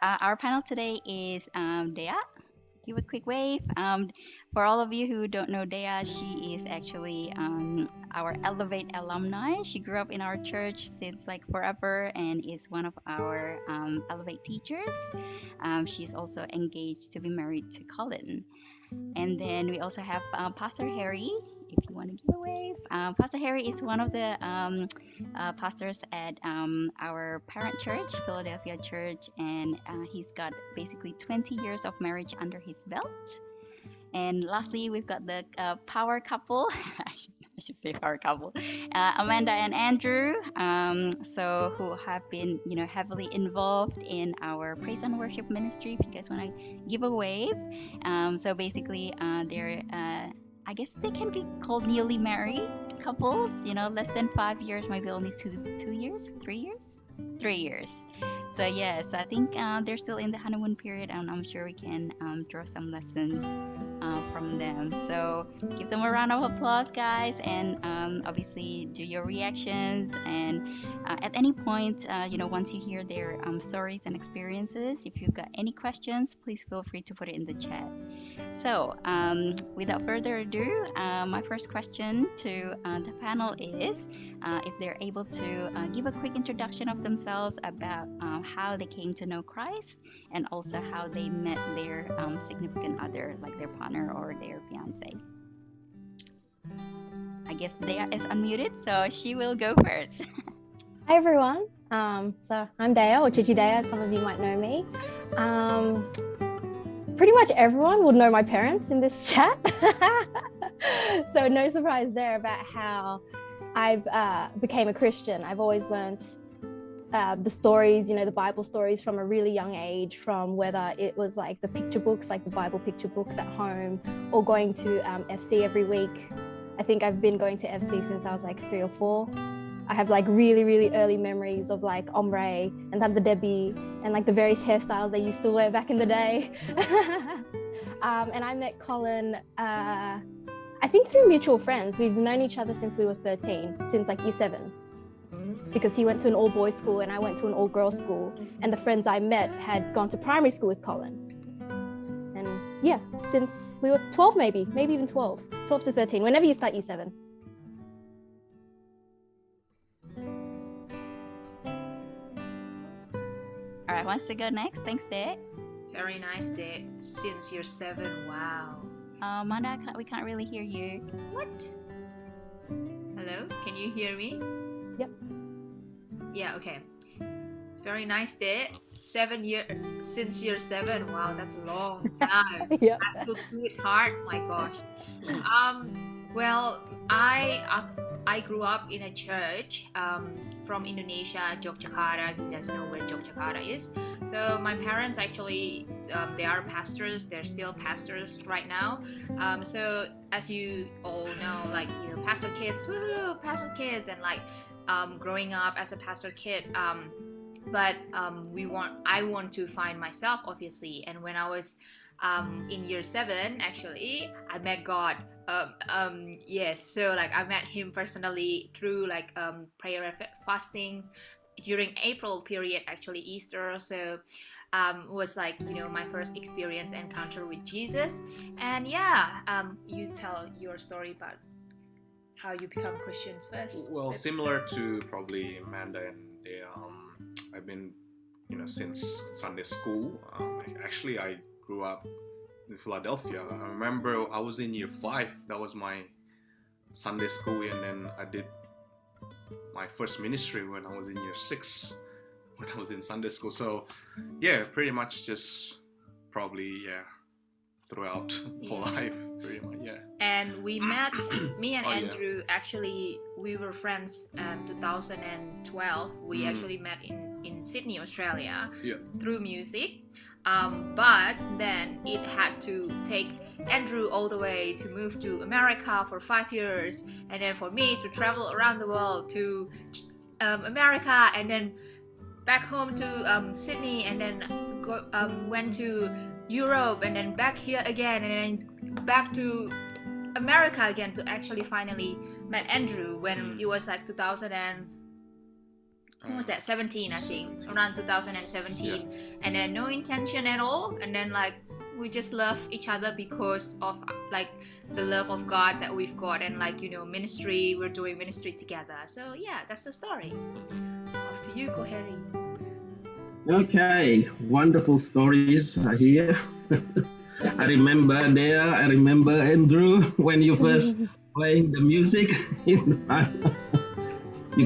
Our panel today is Dea. Give a quick wave. For all of you who don't know Dea, she is actually our Elevate alumni. She grew up in our church since like forever and is one of our Elevate teachers. She's also engaged to be married to Colin. And then we also have Pastor Harry. If you want to give a wave, Pastor Harry is one of the pastors at our parent church, Philadelphia Church, and he's got basically 20 years of marriage under his belt. And lastly, we've got the power couple. I should say power couple, Amanda and Andrew. So who have been, heavily involved in our praise and worship ministry. If you guys want to give a wave, so basically, they're, I guess they can be called newly married couples. Less than 5 years, maybe only 2 years, 3 years, 3 years. So yes, I think they're still in the honeymoon period, and I'm sure we can draw some lessons from them. So give them a round of applause, guys, and obviously do your reactions. And at any point, once you hear their stories and experiences, if you've got any questions, please feel free to put it in the chat. So, without further ado, my first question to the panel is if they're able to give a quick introduction of themselves about how they came to know Christ and also how they met their significant other, like their partner or their fiance. I guess Dea is unmuted, so she will go first. Hi everyone. So I'm Dea, or Chichi Dea, some of you might know me. Pretty much everyone would know my parents in this chat. So no surprise there about how I've became a Christian. I've always learned the stories, the Bible stories from a really young age, from whether it was like the picture books, like the Bible picture books at home, or going to FC every week. I think I've been going to FC since I was like 3 or 4. I have like really, really early memories of like ombre and Tante Debbie and like the various hairstyles they used to wear back in the day. And I met Colin, I think through mutual friends. We've known each other since we were 13, since like year 7. Because he went to an all-boys school and I went to an all-girls school. And the friends I met had gone to primary school with Colin. And yeah, since we were 12 maybe even 12 to 13, whenever you start year 7. All right, wants to go next? Thanks, Dea. Very nice day. Since you're 7, wow. Amanda, we can't really hear you. What? Hello, can you hear me? Yep. Yeah, okay. It's very nice day. 7 years since you're 7. Wow, that's a long time. Yep. That's so sweetheart. My gosh. Well, I grew up in a church from Indonesia, Yogyakarta. Who doesn't know where Yogyakarta is? So my parents actually, they are pastors. They're still pastors right now. So as you all know, like pastor kids, woohoo, pastor kids, and like growing up as a pastor kid. But I want to find myself, obviously. And when I was in year 7, actually, I met God. Yes, so like I met him personally through like prayer and fasting during April period, actually Easter. So was like my first experience encounter with Jesus. And yeah, you tell your story about how you become Christians first. Well, similar to probably Amanda and Dea, I've been since Sunday school. Actually, I grew up in Philadelphia. I remember I was in year 5. That was my Sunday school, and then I did my first ministry when I was in year 6, when I was in Sunday school. So yeah, pretty much just probably throughout whole life, pretty much, yeah. And we met, me and Andrew, actually we were friends 2012. We actually met in Sydney, Australia, through music. But then it had to take Andrew all the way to move to America for 5 years, and then for me to travel around the world to America, and then back home to Sydney, and then went to Europe, and then back here again, and then back to America again to actually finally met Andrew when it was like 2000 and When was that? 17, I think, around 2017. And then no intention at all. And then like we just love each other because of like the love of God that we've got, and like ministry. We're doing ministry together. So yeah, that's the story. Off to you, go Harry. Okay, wonderful stories here. I remember there. I remember Andrew when you first playing the music. You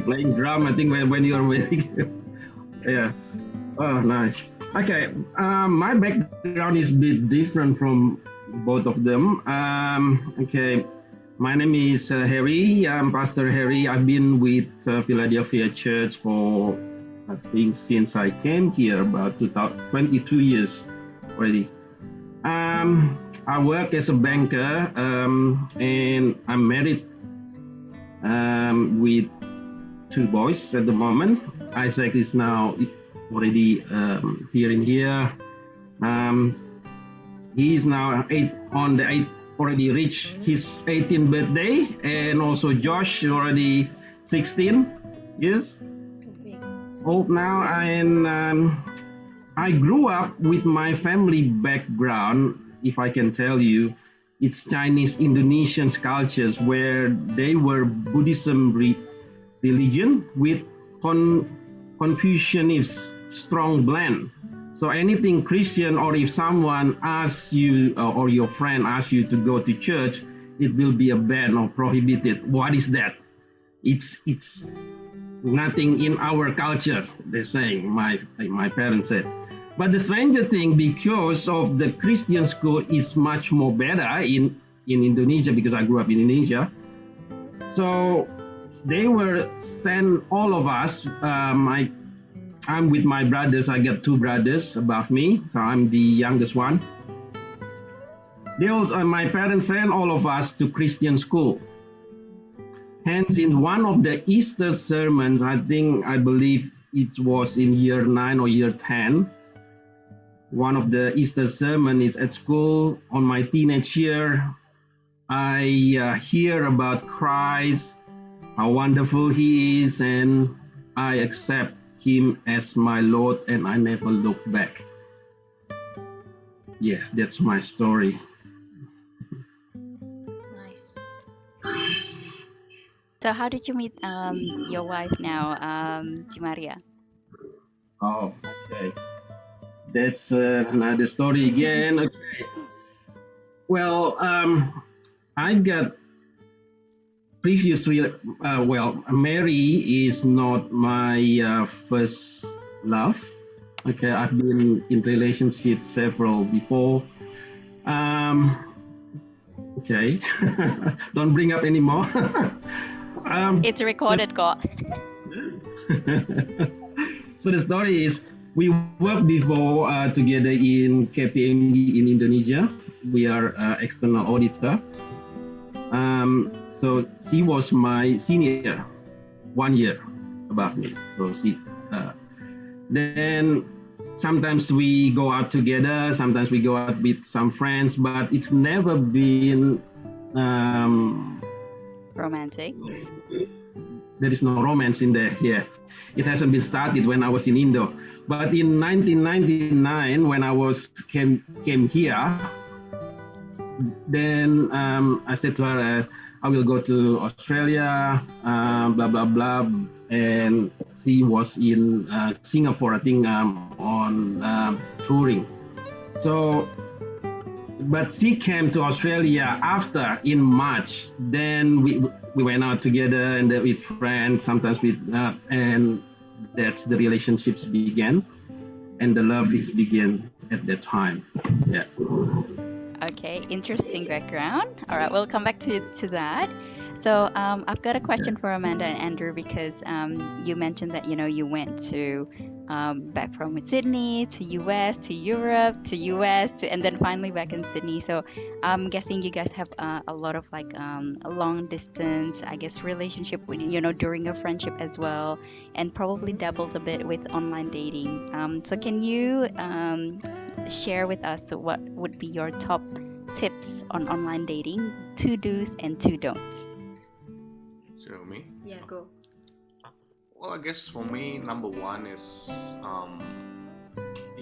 playing drum. I think when you were very yeah. Oh, nice. Okay, my background is a bit different from both of them. Okay, my name is Harry. I'm Pastor Harry. I've been with Philadelphia Church for, I think, since I came here about 22 years already. I work as a banker, and I'm married with 2 boys at the moment. Isaac is now already here. He is now already reached his 18th birthday, and also Josh already 16 years old now. And I grew up with my family background, if I can tell you. It's Chinese Indonesian cultures where they were Buddhism religion with Confucianist strong blend. So anything Christian, or if someone asks you or your friend asks you to go to church, it will be a ban or prohibited. What is that? It's nothing in our culture, they're saying, my parents said. But the stranger thing, because of the Christian school is much more better in Indonesia, because I grew up in Indonesia. So they were sent all of us. I'm with my brothers. I got 2 brothers above me, so I'm the youngest one. My parents sent all of us to Christian school. Hence, in one of the Easter sermons, I believe it was in year 9 or year 10. One of the Easter sermon is at school. On my teenage year, I hear about Christ, how wonderful He is, and I accept Him as my Lord, and I never look back. Yes, that's my story. Nice. So how did you meet your wife now, Maria? Oh, okay. That's another story again. Okay. Well, I got previously, Mary is not my first love. Okay, I've been in relationships several before. Okay, don't bring up anymore. It's recorded, God. So the story is, we worked before together in KPMG in Indonesia. We are external auditor. So she was my senior, 1 year above me. So then sometimes we go out together, sometimes we go out with some friends, but it's never been romantic. There is no romance in there. Yeah, it hasn't been started when I was in Indo. But in 1999, when I came here, then I said to her, I will go to Australia, blah, blah, blah. And she was in Singapore, I think, on touring. So, but she came to Australia after, in March. Then we went out together and with friends, sometimes and that's the relationships began, and the love is began at that time. Yeah. Okay, interesting background. All right, we'll come back to that. So I've got a question for Amanda and Andrew, because you mentioned that you went to back from Sydney to US to Europe to US and then finally back in Sydney. So I'm guessing you guys have a lot of like a long distance, I guess, relationship with, during your friendship as well, and probably dabbled a bit with online dating. So can you share with us what would be your top tips on online dating, 2 do's and 2 don'ts? So me? Yeah, go. Well, I guess for me, number one is,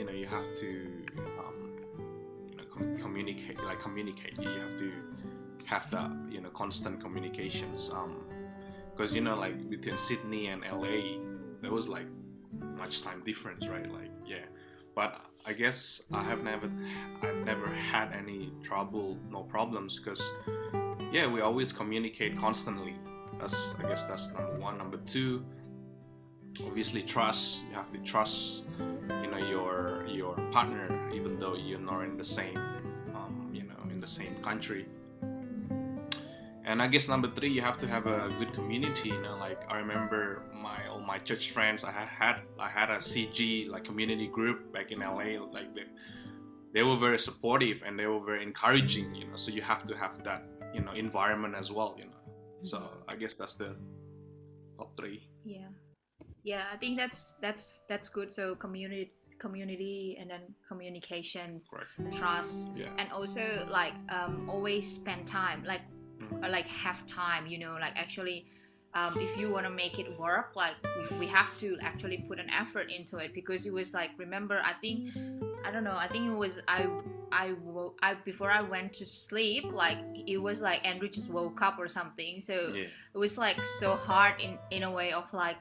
you have to, communicate. Like communicate. You have to have that, constant communications. Because like between Sydney and LA, there was like much time difference, right? Like yeah. But I guess I've never had any trouble, no problems, because yeah, we always communicate constantly. I guess that's number one. Number two, obviously trust. You have to trust, your partner, even though you're not in the same, in the same country. And I guess number three, you have to have a good community. Like I remember all my church friends. I had a CG like community group back in LA. Like they were very supportive and they were very encouraging. So you have to have that environment as well. So I guess that's the top three. Yeah, I think that's good. So community and then communication, Correct. trust, Yeah. and also like always spend time, like like have time, like actually if you want to make it work, like we have to actually put an effort into it, because it was like, remember, I think it was I before I went to sleep, like it was like Andrew just woke up or something, so Yeah. it was like so hard in a way of like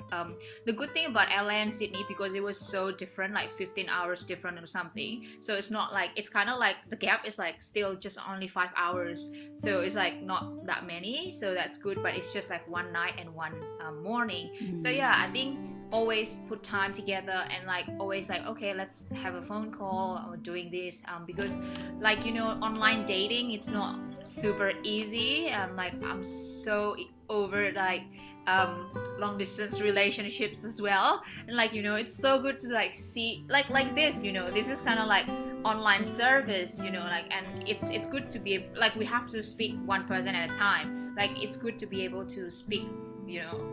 the good thing about LA and Sydney, because it was so different, like 15 hours different or something, so it's not like, it's kind of like the gap is like still just only 5 hours, so it's like not that many, so that's good, but it's just like one night and one morning. So yeah, I think always put time together and like always like, okay, let's have a phone call or doing this, because like online dating, it's not super easy. Like I'm so over like long distance relationships as well, and like it's so good to like see like this, this is kind of like online service, like, and it's good to be like, we have to speak one person at a time, like it's good to be able to speak,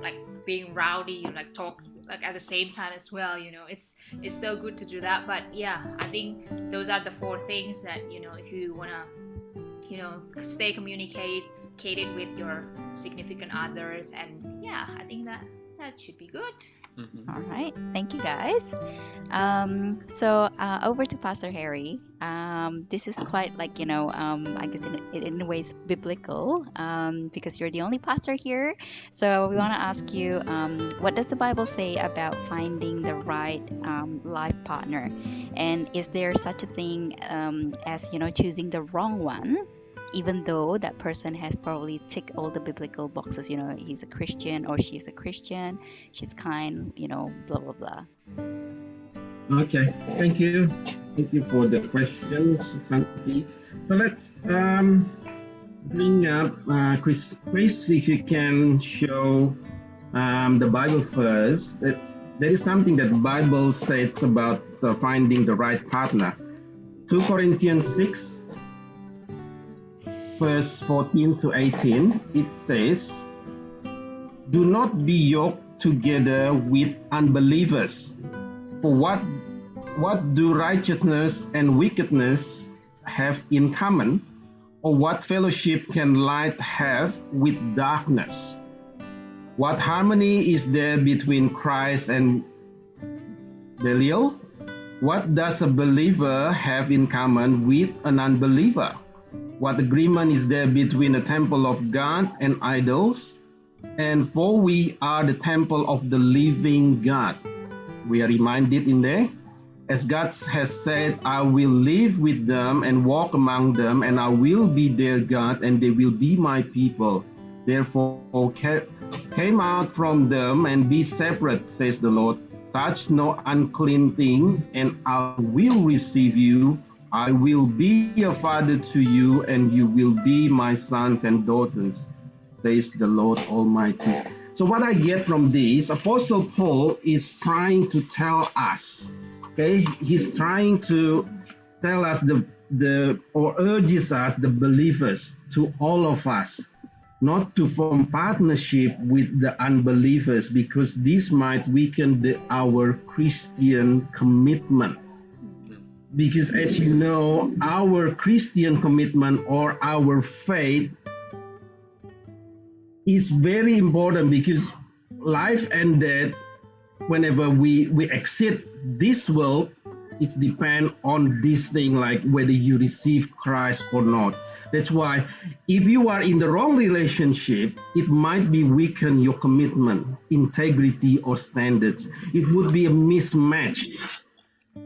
like being rowdy, like talk like at the same time as well, it's so good to do that. But yeah, I think those are the 4 things that if you want to stay communicated with your significant others, and yeah, I think that should be good. Mm-hmm. All right, thank you guys. So over to Pastor Harry. This is quite like I guess in ways biblical, because you're the only pastor here. So we want to ask you, what does the Bible say about finding the right life partner, and is there such a thing as choosing the wrong one? Even though that person has probably ticked all the biblical boxes, he's a Christian or she's a Christian, she's kind, blah, blah, blah. Okay, thank you. Thank you for the question, Santi. So let's bring up Chris. Chris, if you can show the Bible first. There is something that the Bible says about finding the right partner. 2 Corinthians 6, verse 14 to 18, it says, "Do not be yoked together with unbelievers. For what do righteousness and wickedness have in common? Or what fellowship can light have with darkness? What harmony is there between Christ and Belial? What does a believer have in common with an unbeliever? What agreement is there between the temple of God and idols? And for we are the temple of the living God." We are reminded in there, as God has said, "I will live with them and walk among them, and I will be their God, and they will be my people. Therefore came out from them and be separate, says the Lord. Touch no unclean thing, and I will receive you. I will be a father to you, and you will be my sons and daughters, says the Lord Almighty." So what I get from this, Apostle Paul is trying to tell us, okay? He's trying to tell us or urges us, the believers, to all of us, not to form partnership with the unbelievers, because this might weaken our Christian commitment. Because as you know, our Christian commitment or our faith is very important, because life and death whenever we exit this world, it's depend on this thing, like whether you receive Christ or not. That's why if you are in the wrong relationship, it might be weaken your commitment, integrity, or standards. It would be a mismatch.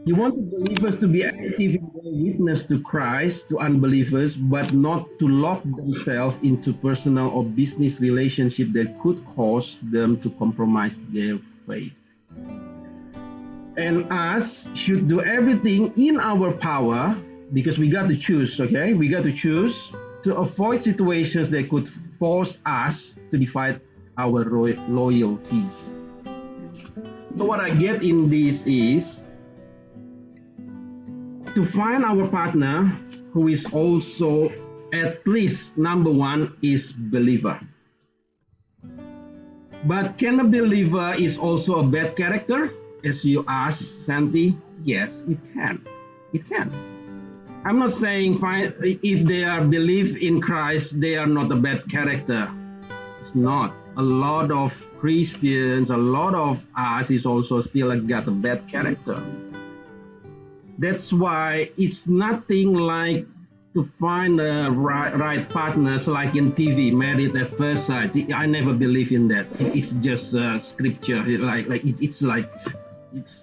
You want the believers to be active in their witness to Christ to unbelievers, but not to lock themselves into personal or business relationship that could cause them to compromise their faith. And us should do everything in our power, because we got to choose, okay? We got to choose to avoid situations that could force us to divide our loyalties. So what I get in this is to find our partner who is also at least number one is believer. But can a believer is also a bad character? As you asked, Santi, yes, it can. It can. I'm not saying fine, if they are believe in Christ, they are not a bad character. It's not. A lot of Christians, a lot of us is also still got a bad character. That's why it's nothing like to find a right partners like in TV, married at first sight. I never believe in that. It's just scripture. It's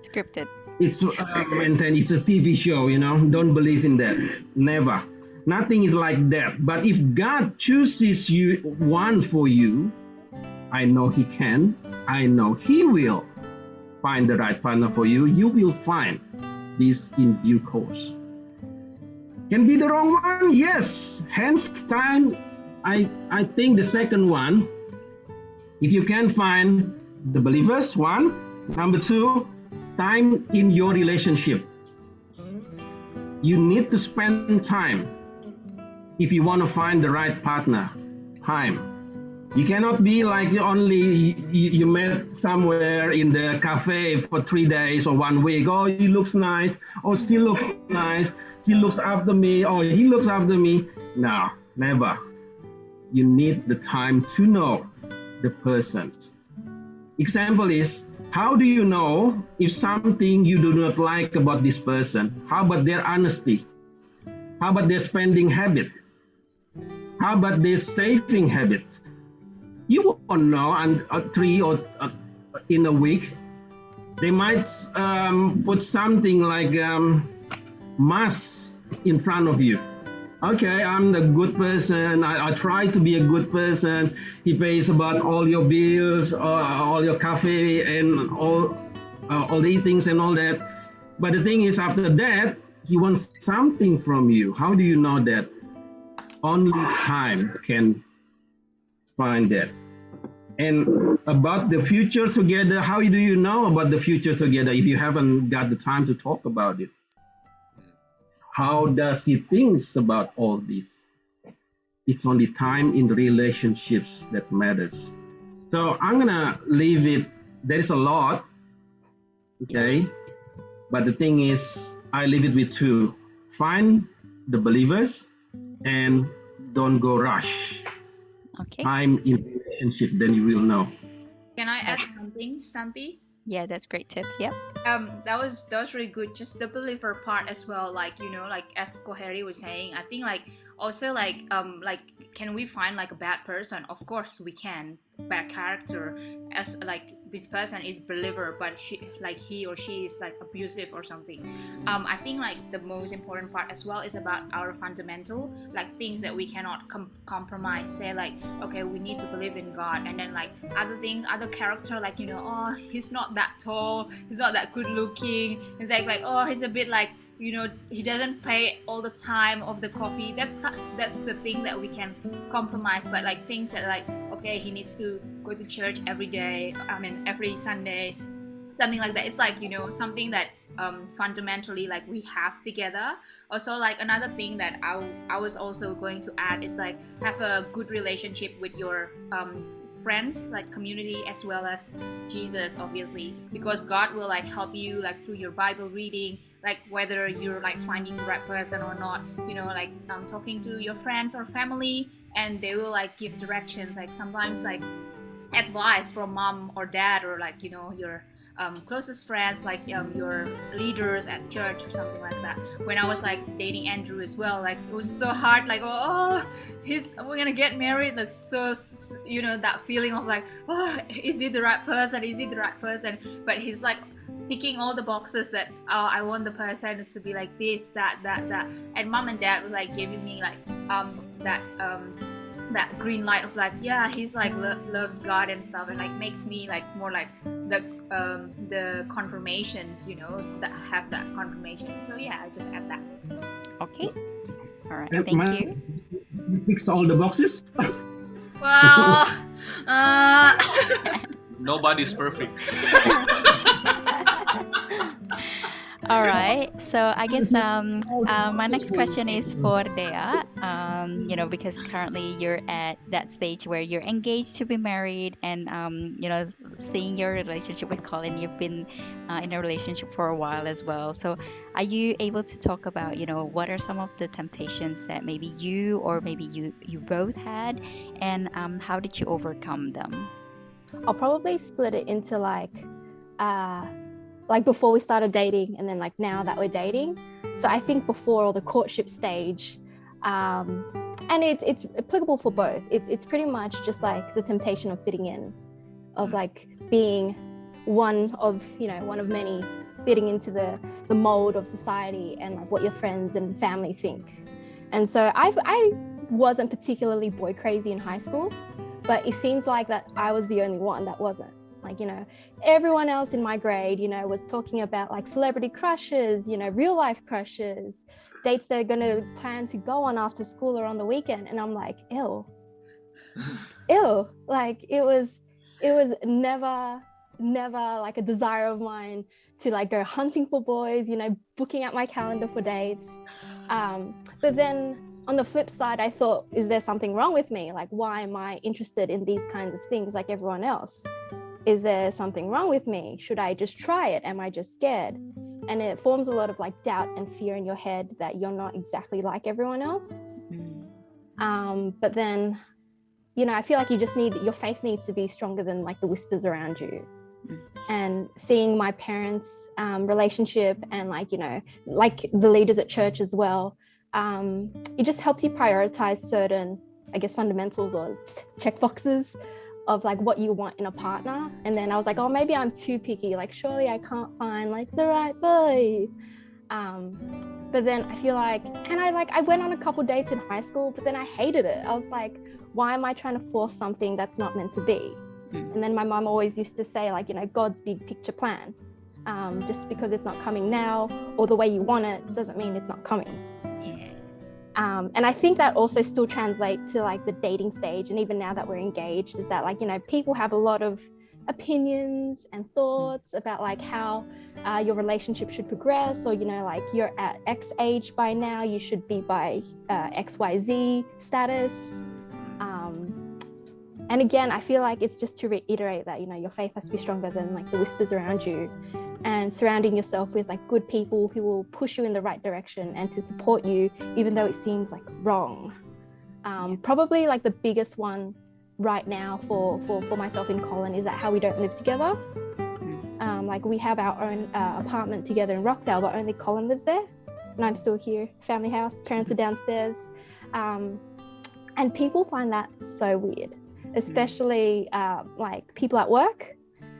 Scripted. it's maintained. It's a TV show. Don't believe in that. Never. Nothing is like that. But if God chooses you one for you, I know He can. I know He will find the right partner for you. You will find this in due course. Can be the wrong one, yes. Hence, time. I think the second one. If you can find the believers, one. Number two, time in your relationship. You need to spend time if you want to find the right partner. Time. You cannot be like you met somewhere in the cafe for 3 days or 1 week. Oh, he looks nice. Oh, she looks nice. She looks after me. Oh, he looks after me. No, never. You need the time to know the person. Example is, how do you know if something you do not like about this person? How about their honesty? How about their spending habit? How about their saving habit? You won't know, and 3 or in a week, they might put something like mass in front of you. Okay, I'm the good person. I try to be a good person. He pays about all your bills, all your coffee, and all the eatings and all that. But the thing is, after that, he wants something from you. How do you know that? Only time can find that. And about the future together, how do you know about the future together if you haven't got the time to talk about it? How does he think about all this? It's only time in relationships that matters. So I'm gonna leave it. There is a lot, okay? But the thing is, I leave it with two. Find the believers and don't go rush. Okay. Time in relationship, then you will know. Can I add something, Santi? Yeah, that's great tips. Yep. That was really good. Just the believer part as well. Like like as Koheri was saying, I think like also like can we find like a bad person? Of course we can. Bad character, as like this person is believer, but he or she is like abusive or something. I think like the most important part as well is about our fundamental like things that we cannot compromise. Say like, okay, we need to believe in God, and then like other character like oh, he's not that tall, he's not that good looking. It's like oh, he's a bit like he doesn't pay all the time of the coffee. That's the thing that we can compromise. But like things that like, okay, he needs to go to church every day, every Sunday, something like that. It's like something that fundamentally like we have together. Also like another thing that I was also going to add is like have a good relationship with your friends, like community, as well as Jesus, obviously, because God will like help you like through your Bible reading, like whether you're like finding the right person or not, like talking to your friends or family, and they will like give directions. Like sometimes like advice from mom or dad, or like, you know, your closest friends, like your leaders at church or something like that. When I was like dating Andrew as well, like it was so hard, like, oh, we're gonna get married, like, so, you know, that feeling of like, oh, is he the right person, is he the right person? But he's like ticking all the boxes that, oh, I want the person to be like this, that, and mom and dad was like giving me like that green light of like, yeah, he's like loves God and stuff, and like makes me like more like the confirmations, you know, that have that confirmation. So yeah, I just add that. Okay. All right. And Thank you. you fixed all the boxes. Well, Nobody's perfect. All right. So I guess my next question is for Dea. You know, because currently you're at that stage where you're engaged to be married, and you know, seeing your relationship with Colin, you've been in a relationship for a while as well. So are you able to talk about, you know, what are some of the temptations that maybe you or maybe you both had, and how did you overcome them? I'll probably split it into like before we started dating, and then like now that we're dating. So I think before, or the courtship stage, and it's applicable for both. It's pretty much just like the temptation of fitting in, of like being one of many, fitting into the mold of society and like what your friends and family think. And so I wasn't particularly boy crazy in high school, but it seems like that I was the only one that wasn't. Like, you know, everyone else in my grade, you know, was talking about like celebrity crushes, you know, real life crushes, dates they're going to plan to go on after school or on the weekend. And I'm like, ew. Like it was never like a desire of mine to like go hunting for boys, you know, booking out my calendar for dates. But then on the flip side, I thought, is there something wrong with me? Like, why am I interested in these kinds of things like everyone else? Is there something wrong with me? Should I just try it? Am I just scared? And it forms a lot of like doubt and fear in your head that you're not exactly like everyone else. But then, you know, I feel like your faith needs to be stronger than like the whispers around you. And seeing my parents' relationship, and like, you know, like the leaders at church as well, it just helps you prioritize certain, I guess, fundamentals or check boxes of like what you want in a partner. And then I was like, oh, maybe I'm too picky, like surely I can't find like the right boy. But then I feel like, and I went on a couple dates in high school, but then I hated it. I was like, why am I trying to force something that's not meant to be? And then my mom always used to say, like, you know, God's big picture plan. Just because it's not coming now or the way you want it doesn't mean it's not coming. And I think that also still translates to like the dating stage, and even now that we're engaged, is that like, you know, people have a lot of opinions and thoughts about like how your relationship should progress, or, you know, like you're at X age by now, you should be by XYZ status. And again, I feel like it's just to reiterate that, you know, your faith has to be stronger than like the whispers around you, and surrounding yourself with like good people who will push you in the right direction and to support you even though it seems like wrong. Probably like the biggest one right now for myself and Colin is that how we don't live together. Like we have our own apartment together in Rockdale, but only Colin lives there and I'm still here, family house, parents are downstairs. And people find that so weird, especially like people at work.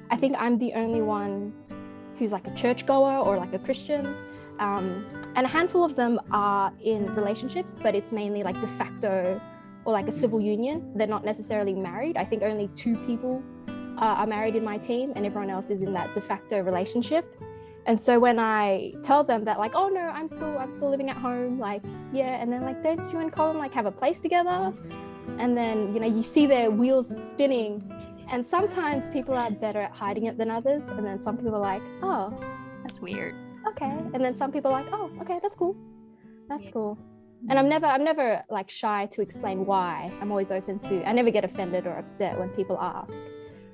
I think I'm the only one who's like a churchgoer or like a Christian, and a handful of them are in relationships, but it's mainly like de facto or like a civil union. They're not necessarily married. I think only 2 people are married in my team, and everyone else is in that de facto relationship. And so when I tell them that, like, oh no, I'm still living at home, like, yeah, and then like, don't you and Colin like have a place together? And then, you know, you see their wheels spinning. And sometimes people are better at hiding it than others. And then some people are like, oh, That's weird. okay. And then some people are like, oh, okay, that's cool. That's cool. And I'm never like shy to explain why. I'm always open to, I never get offended or upset when people ask.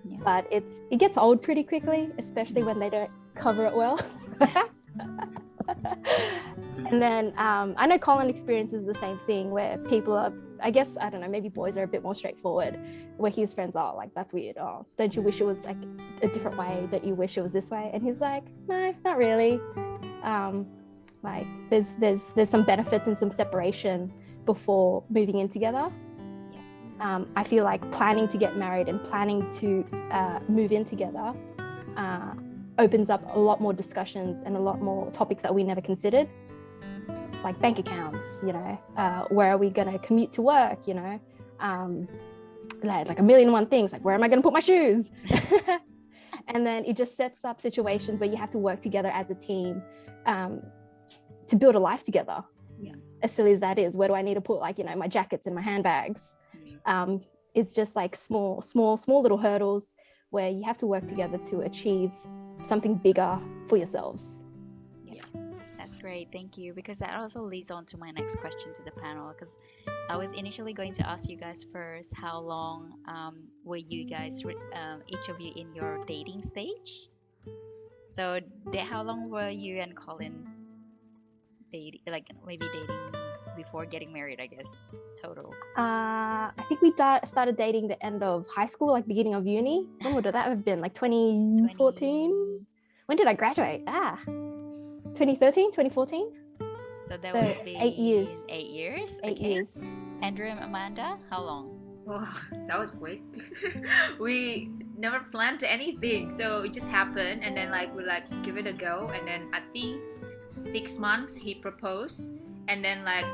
Yeah. But it gets old pretty quickly, especially when they don't cover it well. And then I know Colin experiences the same thing where people are, I guess, I don't know, maybe boys are a bit more straightforward, where his friends are like, that's weird. Oh, don't you wish it was like a different way? Don't you wish it was this way? And he's like, no, not really. Like there's some benefits and some separation before moving in together. I feel like planning to get married and planning to move in together opens up a lot more discussions and a lot more topics that we never considered, like bank accounts, you know, where are we going to commute to work, you know, like a million and one things, like where am I going to put my shoes? And then it just sets up situations where you have to work together as a team to build a life together. Yeah. As silly as that is, where do I need to put, like, you know, my jackets and my handbags? It's just like small little hurdles where you have to work together to achieve something bigger for yourselves. That's great, thank you, because that also leads on to my next question to the panel, because I was initially going to ask you guys first, how long were you guys, each of you, in your dating stage? So how long were you and Colin dating, like maybe dating before getting married, I guess, total? I think we started dating the end of high school, like beginning of uni. When would that have been? Like 2014? When did I graduate? 2013, 2014? So that So would be 8 years. 8 years? 8 Okay. years. Andrew and Amanda, how long? Oh, that was quick. We never planned anything, so it just happened, and then like we like give it a go, and then I think 6 months he proposed, and then like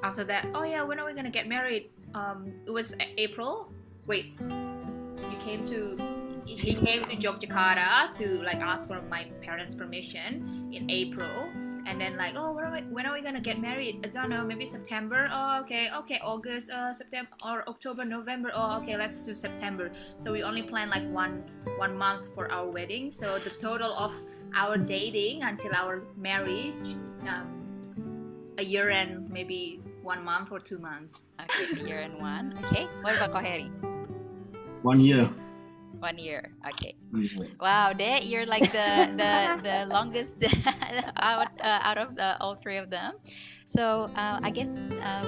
after that, oh yeah, when are we gonna get married? It was April. Wait, he came to Yogyakarta to like ask for my parents' permission in April, and then like, oh, when are we gonna get married? I don't know, maybe September. Oh, okay, August, September, or October, November. Oh, okay, let's do September. So we only planned like one month for our wedding. So the total of our dating until our marriage, a year and maybe 1 month or 2 months. Okay, a year and one. Okay, what about Koheri? 1 year. 1 year. Okay. Wow, Dad, you're like the longest out of all three of them. So I guess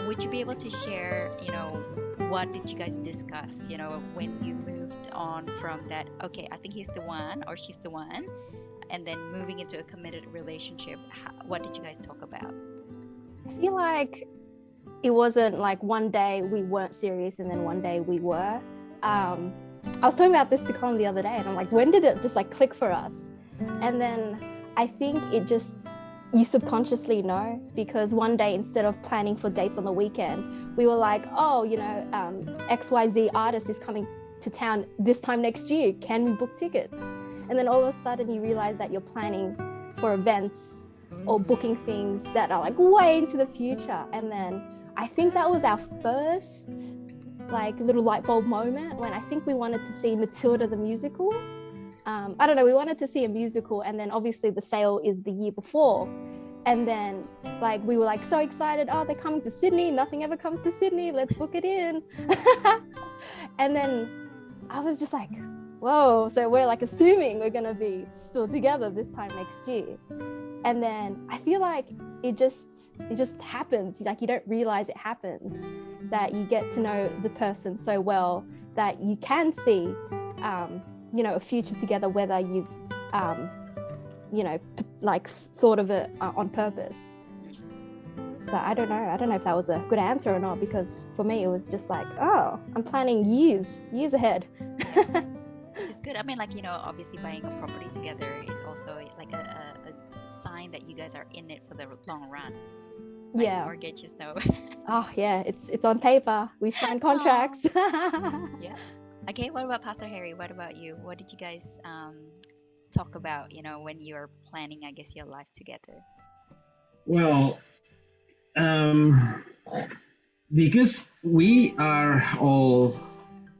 would you be able to share, you know, what did you guys discuss, you know, when you moved on from that, okay, I think he's the one or she's the one, and then moving into a committed relationship? What did you guys talk about? I feel like it wasn't like one day we weren't serious and then one day we were. I was talking about this to Colin the other day, and I'm like, when did it just like click for us? And then I think it just, you subconsciously know, because one day, instead of planning for dates on the weekend, we were like, oh, you know, XYZ artist is coming to town this time next year. Can we book tickets? And then all of a sudden you realize that you're planning for events or booking things that are like way into the future. And then I think that was our first like little light bulb moment when I think we wanted to see Matilda the musical. I don't know, we wanted to see a musical, and then obviously the sale is the year before. And then like we were like so excited, oh, they're coming to Sydney, nothing ever comes to Sydney, let's book it in. And then I was just like, whoa, so we're like assuming we're gonna be still together this time next year. And then I feel like it just happens, like you don't realize it happens, that you get to know the person so well that you can see you know, a future together, whether you've you know, like thought of it on purpose. So I don't know if that was a good answer or not, because for me it was just like, oh, I'm planning years ahead. Which is good. I mean, like, you know, obviously buying a property together is also like a sign that you guys are in it for the long run. Like Yeah. mortgages, no. Oh yeah, it's on paper. We signed contracts. Yeah. Okay, what about Pastor Harry? What about you? What did you guys talk about, you know, when you're planning, I guess, your life together? Well, because we are all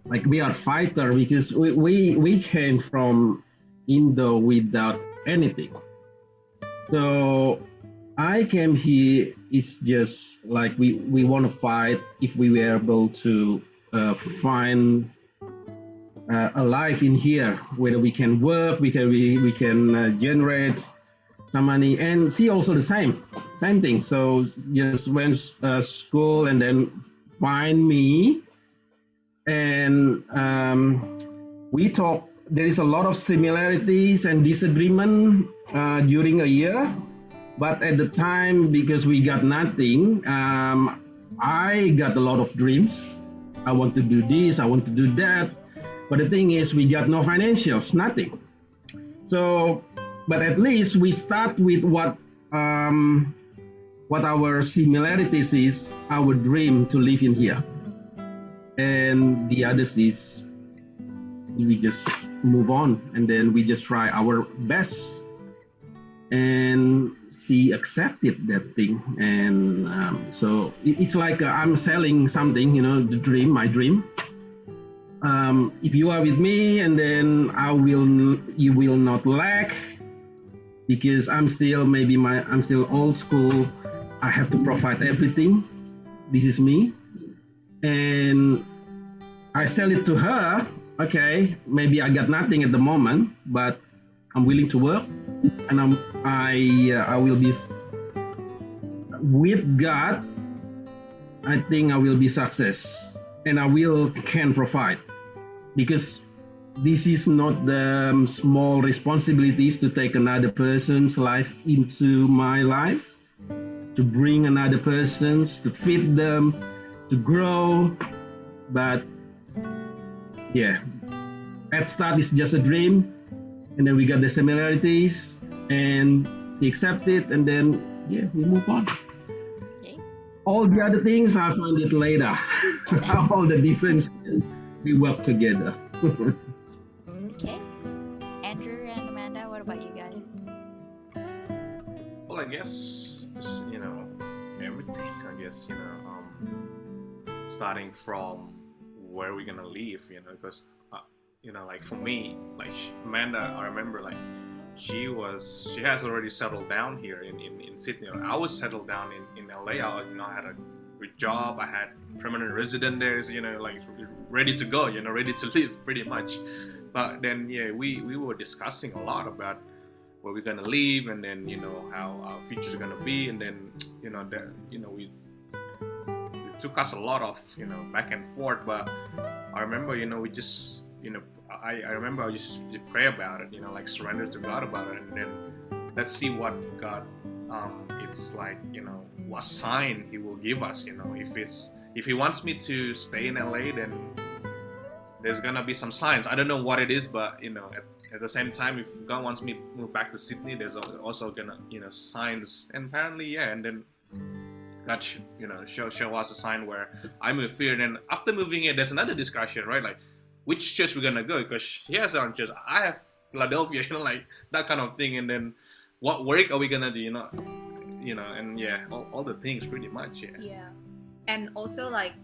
like, we are fighter, because we came from Indo without anything. So I came here, it's just like we want to fight if we were able to find a life in here where we can work, we can generate some money, and she also the same thing. So just went school and then find me, and we talk. There is a lot of similarities and disagreement during a year, but at the time, because we got nothing, I got a lot of dreams. I want to do this, I want to do that, but the thing is, we got no financials, nothing. So, but at least we start with what our similarities is, our dream to live in here, and the others is we just move on, and then we just try our best, and she accepted that thing, and so it's like I'm selling something, the dream, my dream. If you are with me, and then you will not lack, because I'm still old school. I have to provide everything. This is me, and I sell it to her. Okay, maybe I got nothing at the moment, but I'm willing to work, and I will be with God. I think I will be success, and I can provide, because this is not the small responsibilities to take another person's life into my life, to bring another person's, to feed them, to grow. But yeah, at start is just a dream, and then we got the similarities, and she accepted, and then we move on. Okay. All the other things I find it later. All the differences, we work together. Okay. Andrew and Amanda, what about you guys? Well, I guess just, everything. I guess starting from where we're gonna live. Because like for me, like Amanda, I remember like she has already settled down here in Sydney. I was settled down in LA. I had a good job. I had permanent resident there. So, like ready to go. Ready to live pretty much. But then we were discussing a lot about where we're gonna live, and then how our future's gonna be, and then we it took us a lot of back and forth. But I remember we just I remember I just pray about it, like surrender to God about it, and then let's see what God it's like, what sign He will give us. If He wants me to stay in LA, then there's gonna be some signs. I don't know what it is, but at the same time, if God wants me to move back to Sydney, there's also gonna signs. And apparently, and then God show us a sign where I move here. And then after moving here, there's another discussion, right? Like which church we're gonna go, because he has our church, I have Philadelphia, like that kind of thing. And then what work are we gonna do, and all the things pretty much. Yeah, and also like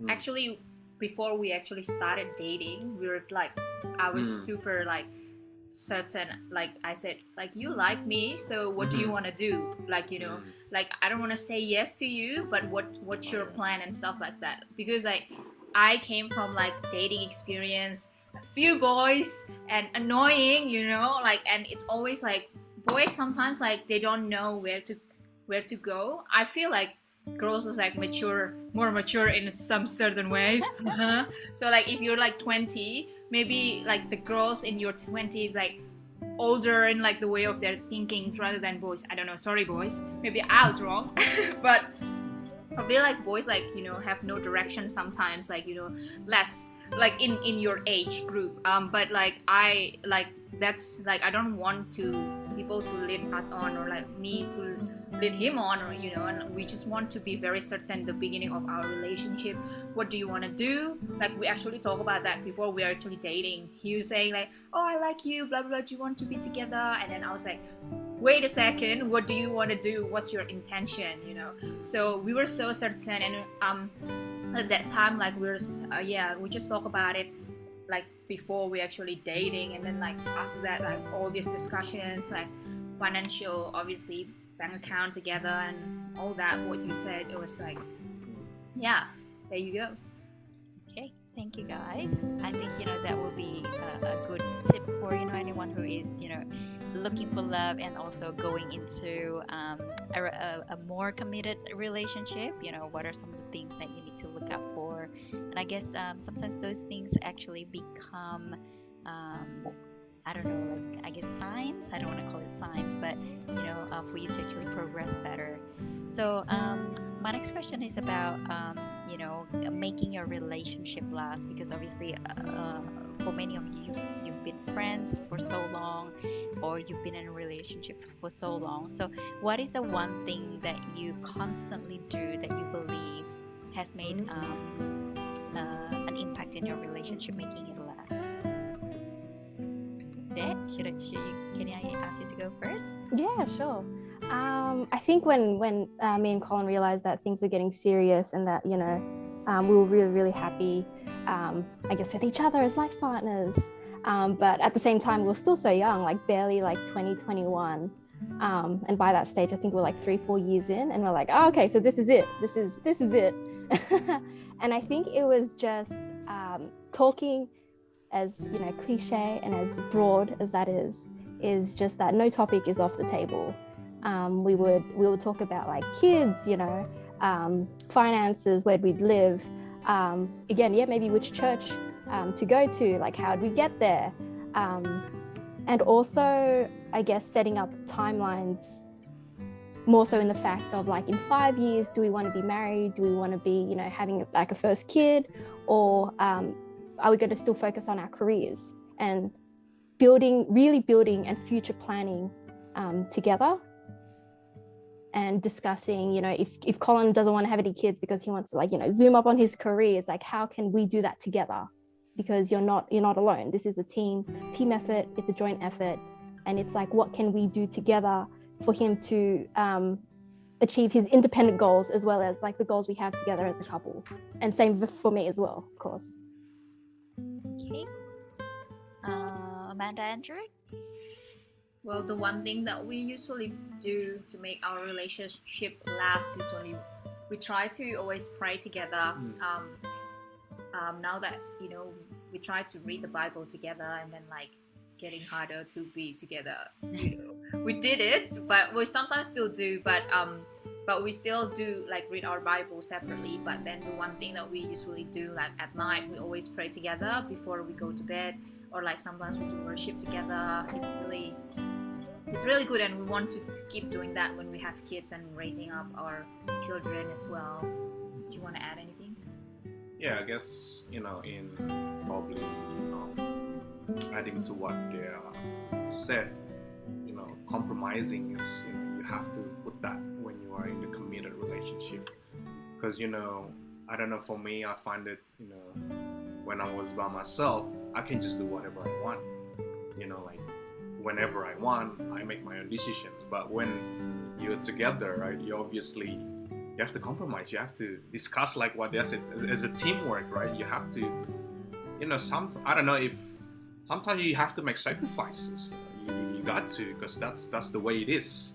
actually before we actually started dating, we were like, I was super like certain, like I said, like you like me, so what do you want to do, like like I don't want to say yes to you, but what's your plan and stuff like that, because like I came from like dating experience, a few boys, and annoying, like, and it always like boys sometimes like they don't know where to go. I feel like girls is like more mature in some certain ways. So like if you're like 20, maybe like the girls in your 20s like older in like the way of their thinking rather than boys. I don't know, sorry boys, maybe I was wrong. But I feel like boys like have no direction sometimes, like less like in your age group, but like I like that's like I don't want people to lead us on, or like me to lead him on, or and we just want to be very certain the beginning of our relationship. What do you want to do? Like we actually talk about that before we are actually dating. He was saying like, oh, I like you, blah blah blah, do you want to be together? And then I was like, wait a second, what do you want to do? What's your intention? So we were so certain, and at that time like we just talk about it like before we actually dating. And then like after that, like all this discussion, like financial, obviously bank account together and all that, what you said, it was like, there you go. Okay, thank you guys. I think that will be a good tip for anyone who is looking for love and also going into a more committed relationship, what are some of the things that you need to look out for? And I guess sometimes those things actually become, I don't know, like I guess signs. I don't want to call it signs, but for you to actually progress better. So my next question is about making your relationship last, because obviously for many of you, you've been friends for so long, or you've been in a relationship for so long. So what is the one thing that you constantly do that you believe has made an impact in your relationship, making it last? Can I ask you to go first? Yeah, sure. I think when me and Colin realized that things were getting serious and that we were really, really happy, I guess, with each other as life partners. But at the same time, we were still so young, like barely like 2021. And by that stage, I think we're like 3-4 years in, and we're like, oh, okay, so this is it. This is it. And I think it was just talking, as cliche and as broad as that is just that no topic is off the table. We would talk about like kids, finances, where we'd live, again, maybe which church to go to, like how'd we get there, and also I guess setting up timelines, more so in the fact of like in 5 years, do we want to be married, do we want to be having like a first kid, or are we going to still focus on our careers, and really building and future planning together, and discussing, if Colin doesn't want to have any kids because he wants to zoom up on his career, it's like, how can we do that together? Because you're not alone. This is a team effort. It's a joint effort. And it's like, what can we do together for him to achieve his independent goals, as well as like the goals we have together as a couple? And same for me as well, of course. Okay. Amanda, Andrew? Well, the one thing that we usually do to make our relationship last, usually we try to always pray together. Now that we try to read the Bible together, and then like it's getting harder to be together. We did it, but we sometimes still do. But we still do like read our Bible separately. But then the one thing that we usually do, like at night, we always pray together before we go to bed, or like sometimes we do worship together. It's really good, and we want to keep doing that when we have kids and raising up our children as well. Do you want to add anything? Yeah, I guess in probably adding to what they said, compromising is you have to put that when you are in a committed relationship, because I don't know, for me, I find it when I was by myself, I can just do whatever I want, like whenever I want, I make my own decisions. But when you're together, right, you have to compromise. You have to discuss, like what they said, as a teamwork, right? You have to, I don't know, if sometimes you have to make sacrifices. You got to, because that's the way it is.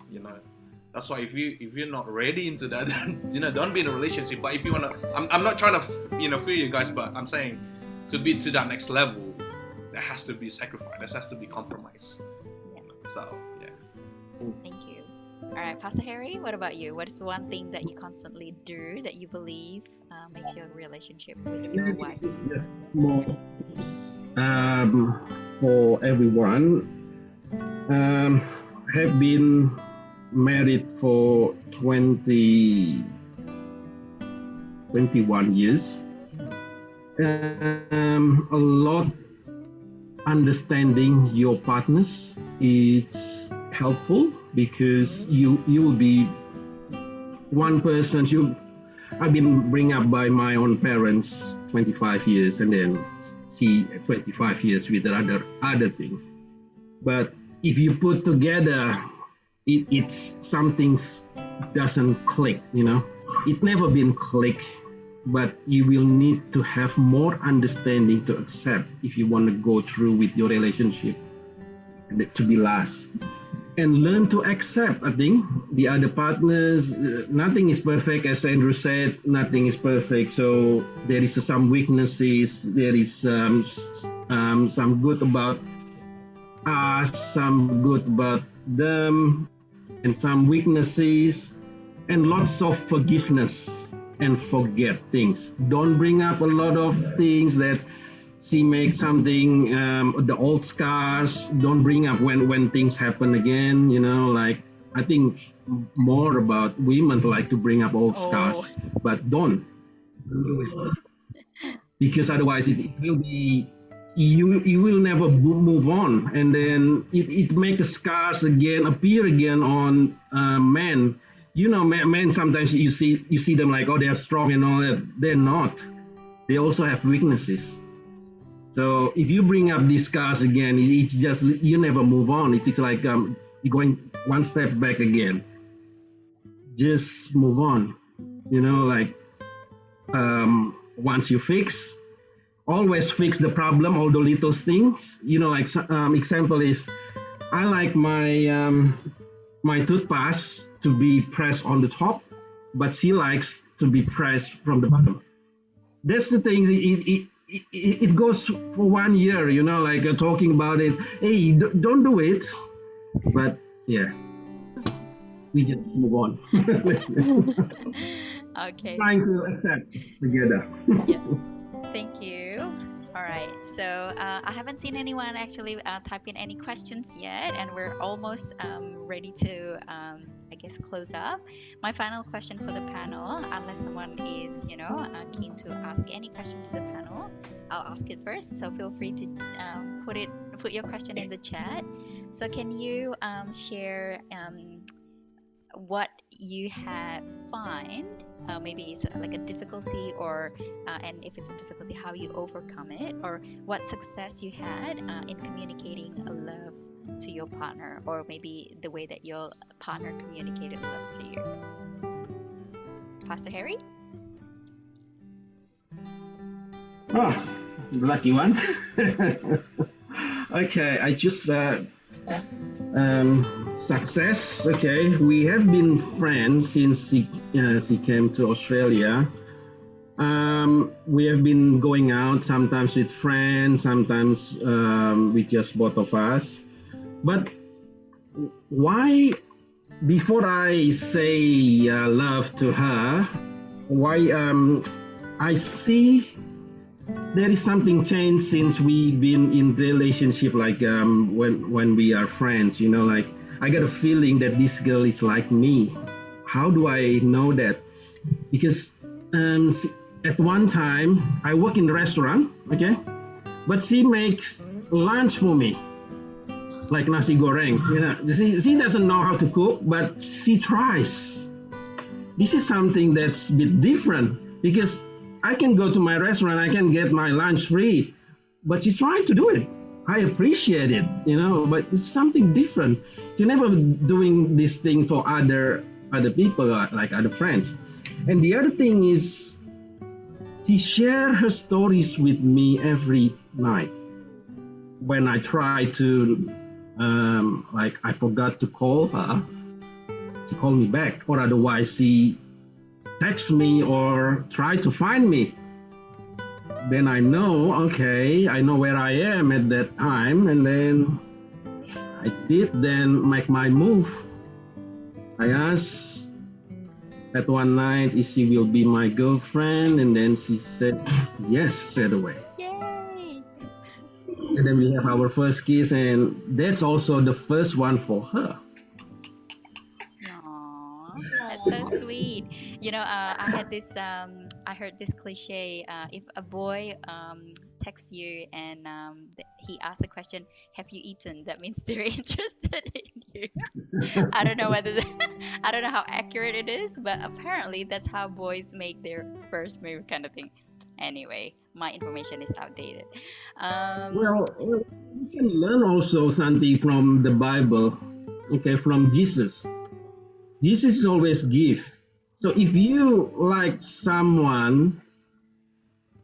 That's why if you're not ready into that, then, don't be in a relationship. But if you wanna, I'm not trying to fear you guys, but I'm saying to be to that next level, there has to be sacrifice. There has to be compromise. So yeah. Thank you. All right, Pastor Harry, what about you? What is one thing that you constantly do that you believe makes your relationship with your wife? This is just small tips for everyone. Have been married for 21 years. A lot understanding your partners is helpful, because you will be one person. I've been bring up by my own parents 25 years, and then he 25 years with other things. But if you put together, it's something doesn't click. It never been click, but you will need to have more understanding to accept if you want to go through with your relationship to be last. And learn to accept, I think, the other partners. Nothing is perfect, as Andrew said, nothing is perfect. So there is some weaknesses, there is some good about some good about them and some weaknesses and lots of forgiveness and forget things. Don't bring up a lot of things that she makes something, the old scars. Don't bring up when things happen again. Like I think more about women like to bring up old scars, but don't do it because otherwise it will be you will never move on, and then it makes scars again appear again on men. Men sometimes you see them like, oh, they're strong and all that. They're not. They also have weaknesses. So if you bring up these scars again, it's just you never move on. It's like you're going one step back again. Just move on. Like once you always fix the problem, all the little things. Like example is, I like my toothpaste to be pressed on the top, but she likes to be pressed from the bottom. That's the thing. It goes for 1 year, like talking about it. Hey, don't do it. But yeah, we just move on. Okay. Trying to accept together. Yes. Thank you. All right. So I haven't seen anyone actually type in any questions yet, and we're almost ready to, I guess, close up. My final question for the panel, unless someone is, keen to ask any question to the panel, I'll ask it first. So feel free to put your question in the chat. So can you share what you have find? Maybe it's like a difficulty, or and if it's a difficulty, how you overcome it, or what success you had in communicating a love to your partner, or maybe the way that your partner communicated love to you. Pastor Harry? Oh, lucky one. Okay, I just success. Okay, we have been friends since she came to Australia. We have been going out sometimes with friends, sometimes with just both of us. But why, before I say love to her, why I see there is something changed since we've been in relationship, like when we are friends, like I got a feeling that this girl is like me. How do I know that? Because at one time I work in the restaurant, okay, but she makes lunch for me, like nasi goreng. She doesn't know how to cook, but she tries. This is something that's a bit different, because I can go to my restaurant, I can get my lunch free, but she tried to do it. I appreciate it, but it's something different. She never doing this thing for other people, like other friends. And the other thing is, she share her stories with me every night. When I try to, like I forgot to call her, she called me back, or otherwise she text me or try to find me. Then I know, okay, I know where I am at that time, and then I did then make my move. I asked at one night if she will be my girlfriend, and then she said yes straight away. Yay! And then we have our first kiss, and that's also the first one for her. Aww, that's so sweet. I had this. I heard this cliche. If a boy texts you and he asks the question, "Have you eaten?" That means they're interested in you. I don't know whether I don't know how accurate it is, but apparently that's how boys make their first move, kind of thing. Anyway, my information is outdated. Well, you can learn also something from the Bible, okay, from Jesus. Jesus always give. So if you like someone,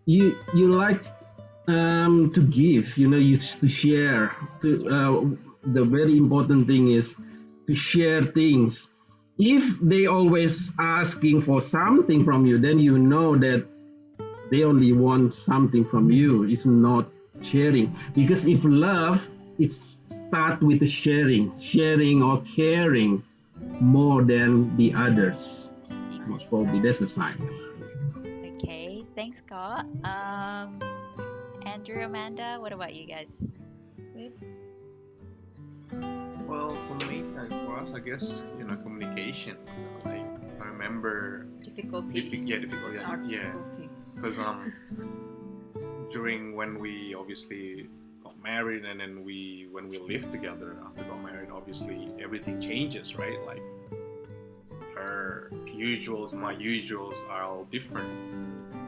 you like to give, you to share. The very important thing is to share things. If they always asking for something from you, then you know that they only want something from you. It's not sharing. Because if love, it's start with the sharing or caring more than the others. Most probably that's the sign. Okay, thanks, Scott. Andrew, Amanda, what about you guys? Well, for me, for us, I guess communication. Like I remember Difficulties. difficult, Our yeah, difficulties. because during when we obviously got married and then when we lived together after got married, obviously everything changes, right? Like her usuals, my usuals are all different.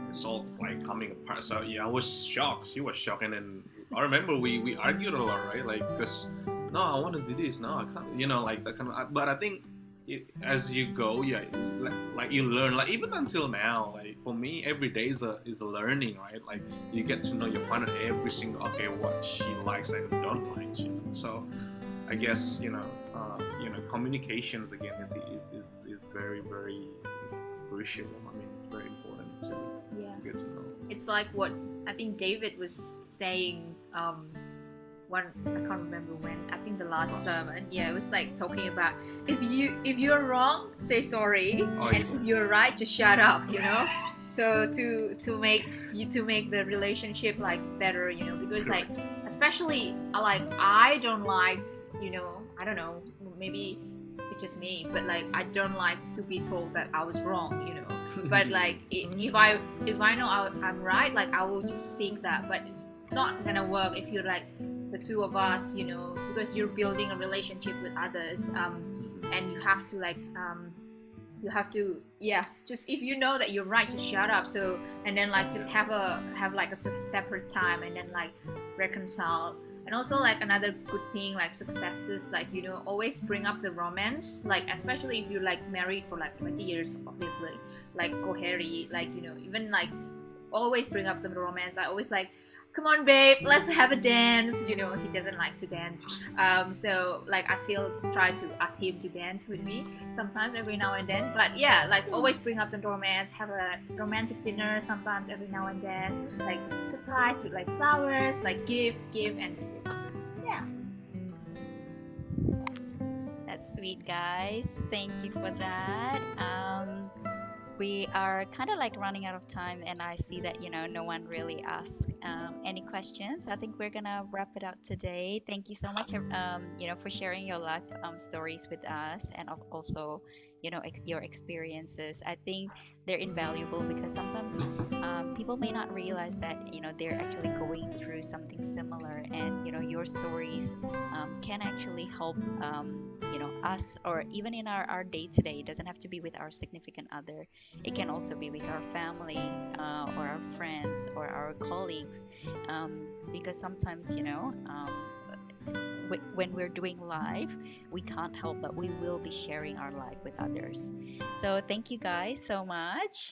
It's all like coming apart. So yeah, I was shocked. She was shocked, and then I remember we argued a lot, right? Like because no, I want to do this. No, I can't. Like that kind of. But I think as you go, yeah, like you learn. Like even until now, like for me, every day is a learning, right? Like you get to know your partner every single what she likes and don't like. So I guess communications again is very very crucial. I mean, it's very important to get to know. It's like what I think David was saying. One I can't remember when. I think the last sermon. Yeah, it was like talking about if you're wrong, say sorry, and if you're right, just shut up. So to make the relationship like better, because like especially like I don't like I don't know, maybe it's just me, but like I don't like to be told that I was wrong, but like if I know I'm right, like I will just seek that, but it's not gonna work if you're like the two of us, because you're building a relationship with others, and you have to like just if you know that you're right, just shut up. So and then like just have like a separate time and then like reconcile. And also like another good thing like successes, like always bring up the romance, like especially if you're like married for like 20 years, obviously like koheri, like even like always bring up the romance. I always like, come on babe, let's have a dance. He doesn't like to dance, so like I still try to ask him to dance with me sometimes every now and then. But yeah, like always bring up the romance, have a romantic dinner sometimes every now and then, like surprise with like flowers, like give and yeah. That's sweet, guys. Thank you for that. We are kind of like running out of time, and I see that no one really asked any questions. I think we're gonna wrap it up today. Thank you so much, for sharing your life stories with us, and also your experiences. I think they're invaluable because sometimes people may not realize that they're actually going through something similar, and your stories can actually help us, or even in our day to day. It doesn't have to be with our significant other. It can also be with our family, or our friends, or our colleagues, because sometimes when we're doing live, we can't help but we will be sharing our life with others. So thank you guys so much.